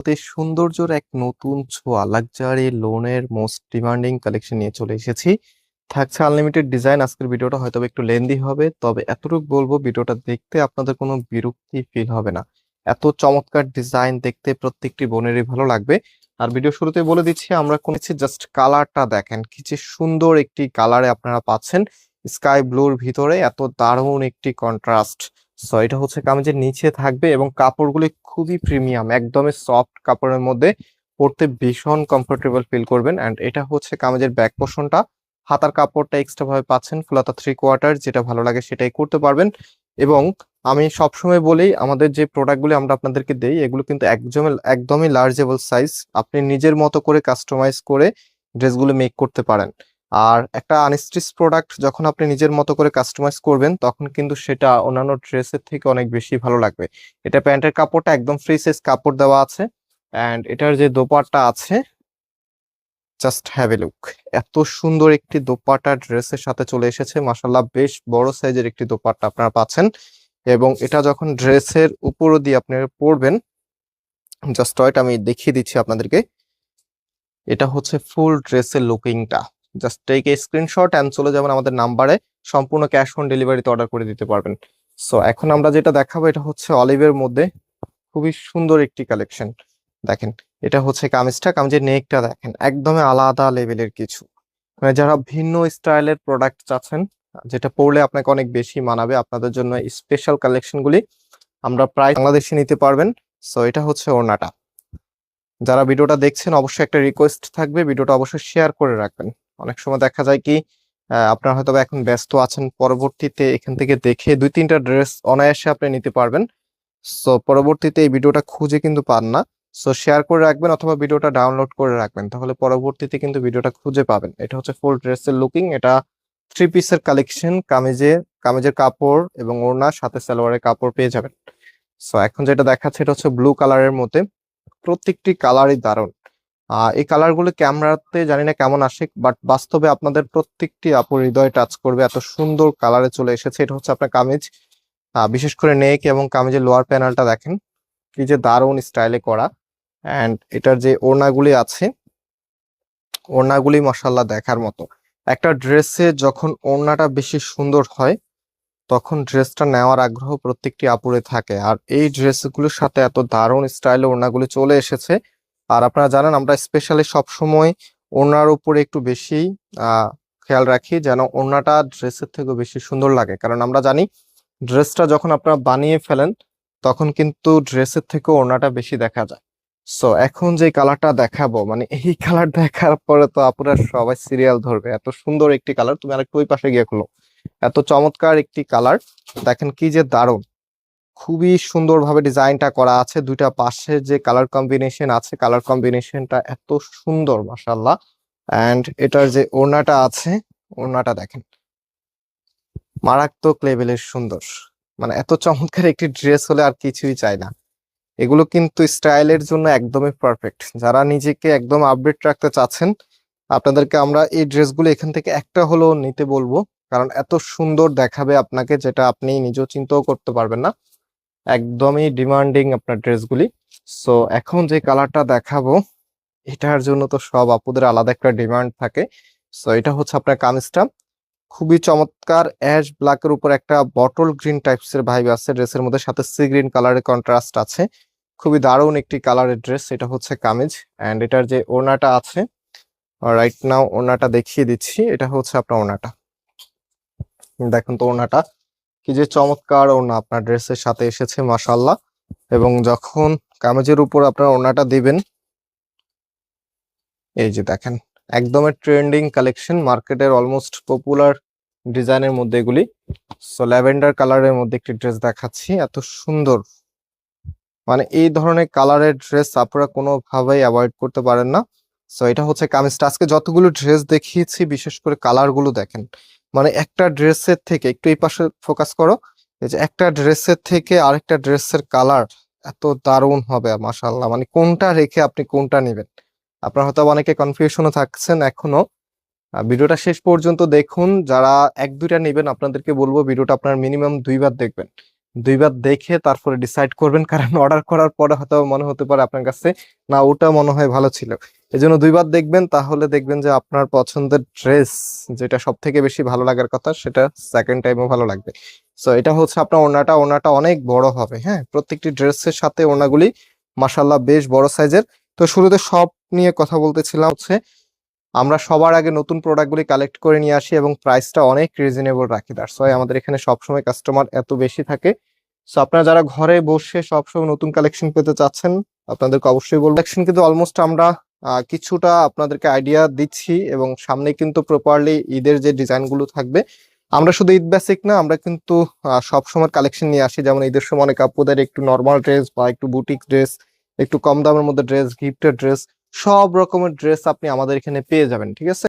অতি সৌন্দর্যের এক নতুন ছোঁয়া লাক্সারি লোনের মোস্ট ডিমান্ডিং কালেকশন নিয়ে চলে এসেছি। থাকছে আনলিমিটেড ডিজাইন। আজকের ভিডিওটা হয়তো একটু লেন্দি হবে, তবে এতটুকু বলবো ভিডিওটা দেখতে আপনাদের কোনো বিরক্তি ফিল হবে না। এত চমৎকার ডিজাইন দেখতে প্রত্যেকটি বোনেরই ভালো লাগবে। আর ভিডিও শুরুতে বলে দিচ্ছি আমরা করেছি, জাস্ট কালারটা দেখেন কি যে সুন্দর একটি কালারে আপনারা পাচ্ছেন। স্কাই ব্লুর ভিতরে এত দারুণ একটি কন্ট্রাস্ট। সো এটা হচ্ছে কামিজের নিচে থাকবে এবং কাপড়গুলি খুবই প্রিমিয়াম, একদমই সফট কাপড়ের মধ্যে পরতে ভীষণ কমফোর্টেবল ফিল করবেন। এন্ড এটা হচ্ছে কামিজের ব্যাক পোর্শনটা। হাতার কাপড়টা এক্সট্রা ভাবে পাচ্ছেন, ফুলাতা 3/4, যেটা ভালো লাগে সেটাই করতে পারবেন। এবং আমি সবসময় বলি, আমাদের যে প্রোডাক্টগুলি আমরা আপনাদেরকে দেই এগুলো কিন্তু একদমই লার্জেবল সাইজ। আপনি নিজের মতো করে কাস্টমাইজ করে ড্রেসগুলো মেক করতে পারেন। আর একটা আনস্টিচ প্রোডাক্ট যখন আপনি নিজের মতো করে কাস্টমাইজ করবেন তখন কিন্তু সেটা অন্যান্য ড্রেসের থেকে অনেক বেশি ভালো লাগবে। এটা প্যান্টের কাপড়টা একদম ফ্রি সাইজ কাপড় দেওয়া আছে। এন্ড এটার যে দোপাট্টা আছে, জাস্ট হ্যাভ এ লুক। এত সুন্দর একটি দোপাট্টা ড্রেসের সাথে চলে এসেছে, মাশাল্লাহ বেশ বড় সাইজের একটি দোপাট্টা আপনারা পাচ্ছেন। এবং এটা যখন ড্রেসের উপর দিয়ে আপনি পরবেন, জাস্ট ওয়েট আমি দেখিয়ে দিচ্ছি আপনাদেরকে। এটা হচ্ছে ফুল ড্রেসের লুকিংটা। Just take a screenshot and চলে যাবেন আমাদের নাম্বারে, সম্পূর্ণ ক্যাশ অন ডেলিভারিতে অর্ডার করে দিতে পারবেন। সো এখন আমরা যেটা দেখাবো এটা হচ্ছে অলিভের মধ্যে খুবই সুন্দর একটি কালেকশন। দেখেন, এটা হচ্ছে কামিজটা, কামিজের নেকটা দেখেন একদমই আলাদা লেভেলের কিছু। মানে যারা ভিন্ন স্টাইলের প্রোডাক্ট চাচ্ছেন, যেটা পরলে আপনাকে অনেক বেশি মানাবে, আপনাদের জন্য স্পেশাল কালেকশনগুলি আমরা প্রায় বাংলাদেশে নিতে পারবেন। সো এটা হচ্ছে ওড়নাটা। যারা ভিডিওটা দেখছেন অবশ্যই একটা রিকোয়েস্ট থাকবে, ভিডিওটা অবশ্যই শেয়ার করে রাখবেন। অনেক সময় দেখা যায় কি, আপনারা হয়তো বা এখন ব্যস্ত আছেন, পরবর্তীতে এখান থেকে দেখে 2-3টা ড্রেস অনায়াসে আপনি নিতে পারবেন। সো পরবর্তীতে এই ভিডিওটা খুঁজে কিন্তু পান না। সো শেয়ার করে রাখবেন অথবা ভিডিওটা ডাউনলোড করে রাখবেন, তাহলে পরবর্তীতে কিন্তু ভিডিওটা খুঁজে পাবেন। এটা হচ্ছে ফুল ড্রেসের লুকিং। এটা 3 পিসের কালেকশন। কামিজের কাপড় এবং ওড়না সাথে সালোয়ারের কাপড় পেয়ে যাবেন। সো এখন যেটা দেখাচ্ছে এটা হচ্ছে ব্লু কালারের মধ্যে। প্রত্যেকটি কালারই দারুণ। এই কালার গুলো ক্যামেরাতে জানি না কেমন আসে, বাট বাস্তবে আপনাদের প্রত্যেকটি আপুর হৃদয় টাচ করবে, এত সুন্দর কালারে চলে এসেছে। এটা হচ্ছে আপনার কামিজ। বিশেষ করে নেক এবং কামিজের লোয়ার প্যানেলটা দেখেন কি যে দারুণ স্টাইলে করা। এন্ড এটার যে ওড়নাগুলি আছে, ওড়নাগুলি মাশাআল্লাহ দেখার মতো। একটা ড্রেসে যখন ওড়নাটা বেশি সুন্দর হয় তখন ড্রেসটা নেওয়ার আগ্রহ প্রত্যেকটি আপুরে থাকে। আর এই ড্রেসগুলোর সাথে এত দারুণ স্টাইলে ওড়নাগুলি চলে এসেছে। আর আপনারা জানেন আমরা স্পেশালি সবসময় ওড়নার উপরে একটু বেশি খেয়াল রাখি, যেন ওড়নাটা ড্রেসের থেকে বেশি সুন্দর লাগে। কারণ আমরা জানি ড্রেসটা যখন আপনারা বানিয়ে ফেলেন তখন কিন্তু ড্রেসের থেকে ওড়নাটা বেশি দেখা যায়। সো এখন যে কালারটা দেখাবো, মানে এই কালার দেখার পরে তো আপুরা সবাই সিরিয়াল ধরবে। এত সুন্দর একটি কালার, তুমি আরেকটু ওই পাশে গিয়ে খুলো। এত চমৎকার একটি কালার, দেখেন কি যে দারুণ। খুবই সুন্দরভাবে ডিজাইনটা করা আছে। দুইটা পাশে যে কালার কম্বিনেশন আছে, কালার কম্বিনেশনটা এত সুন্দর মাশাআল্লাহ। এন্ড এটার যে ওড়নাটা আছে, ওড়নাটা দেখেন মারাত্মক লেভেলের সুন্দর। মানে এত চমৎকার একটি ড্রেস হলে আর কিছুই চাই না। এগুলো কিন্তু স্টাইলের জন্য একদমই পারফেক্ট। যারা নিজেকে একদম আপডেট রাখতে চাচ্ছেন, আপনাদেরকে আমরা এই ড্রেসগুলো এখান থেকে একটা হলেও নিতে বলবো, কারণ এত সুন্দর দেখাবে আপনাকে যেটা আপনি নিজেও চিন্তাও করতে পারবেন না। একদমই ডিমান্ডিং আপনার ড্রেসগুলি। সো এখন যে কালারটা দেখাবো এটার জন্য তো সব আপুদের আলাদা একটা ডিমান্ড থাকে। সো এটা হচ্ছে আপনার কামিজটা। খুবই চমৎকার অ্যাশ ব্ল্যাকের উপর একটা বটল গ্রিন টাইপস এর ভাইব আছে ড্রেসের মধ্যে, সাথে সি গ্রিন কালারের কন্ট্রাস্ট আছে। খুবই দারুণ একটি কালারের ড্রেস। এটা হচ্ছে কামিজ। এন্ড এটার যে ওড়নাটা আছে, রাইট নাও ওড়নাটা দেখিয়ে দিচ্ছি। এটা হচ্ছে আপনার ওড়নাটা। দেখুন তো ওড়নাটা কি যে চমৎকার ওড়না আপনার ড্রেসের সাথে এসেছে মাশাআল্লাহ। এবং যখন কামিজের উপর আপনার ওড়নাটা দিবেন, এই যে দেখেন একদমই ট্রেন্ডিং কালেকশন, মার্কেটের অলমোস্ট পপুলার ডিজাইনের মধ্যে এগুলি। সো ল্যাভেন্ডার কালারের মধ্যে একটি ড্রেস দেখাচ্ছি, এত সুন্দর। মানে এই ধরনের কালারের ড্রেস আপনারা কোনোভাবেই অ্যাভয়েড করতে পারেন না। সো এটা হচ্ছে কামিজটা। আজকে যতগুলো ড্রেস দেখিয়েছি বিশেষ করে কালার গুলো দেখেন, মানে একটা ড্রেসের থেকে একটু এই পাশে ফোকাস করো। এই যে একটা ড্রেসের থেকে আরেকটা ড্রেসের কালার এত দারুণ হবে মাশাআল্লাহ। মানে কোনটা রেখে আপনি কোনটা নেবেন, আপনারা হয়তো অনেকে কনফিউশনে থাকছেন এখনো। ভিডিওটা শেষ পর্যন্ত দেখুন। যারা 1-2টা নেবেন আপনাদেরকে বলবো ভিডিওটা আপনার মিনিমাম 2বার দেখবেন। দুইবার দেখে তারপরে ডিসাইড করবেন, কারণ অর্ডার করার পরে হয়তো মনে হতে পারে আপনার কাছে না ওটা মনে হয় ভালো ছিল। এজন্য দুইবার দেখবেন, তাহলে দেখবেন যে আপনার পছন্দের ড্রেস যেটা সব থেকে বেশি ভালো লাগার কথা সেটা সেকেন্ড টাইমও ভালো লাগবে। সো এটা হচ্ছে আপনার ওড়নাটা অনেক বড় হবে, হ্যাঁ, প্রত্যেকটি ড্রেসের সাথে ওড়নাগুলি মাশাল্লাহ বেশ বড় সাইজের। তো শুরুতে সব নিয়ে কথা বলতেছিলাম হচ্ছে আমরা সবার আগে নতুন প্রোডাক্টগুলি কালেক্ট করে নিয়ে আসি এবং প্রাইসটা অনেক রিজনেবল রাখি, দ্যাটস ওয়াই আমাদের এখানে সবসময় কাস্টমার এত বেশি থাকে। সো আপনারা যারা ঘরে বসে সবসময় নতুন কালেকশন পেতে চাচ্ছেন আপনাদেরকে অবশ্যই বলবো, কালেকশন কিন্তু অলমোস্ট আমরা কিছুটা আপনাদেরকে আইডিয়া দিচ্ছি এবং সামনে কিন্তু প্রপারলি ঈদের যে ডিজাইনগুলো থাকবে, আমরা শুধু ঈদ বেসিক না, আমরা কিন্তু সব সময় কালেকশন নিয়ে আসি। যেমন ঈদের সময় অনেক আপুদের একটু নর্মাল ড্রেস বা একটু বুটিক ড্রেস, একটু কম দামের মধ্যে ড্রেস, গিফটের ড্রেস, সব রকমের ড্রেস আপনি আমাদের এখানে পেয়ে যাবেন, ঠিক আছে।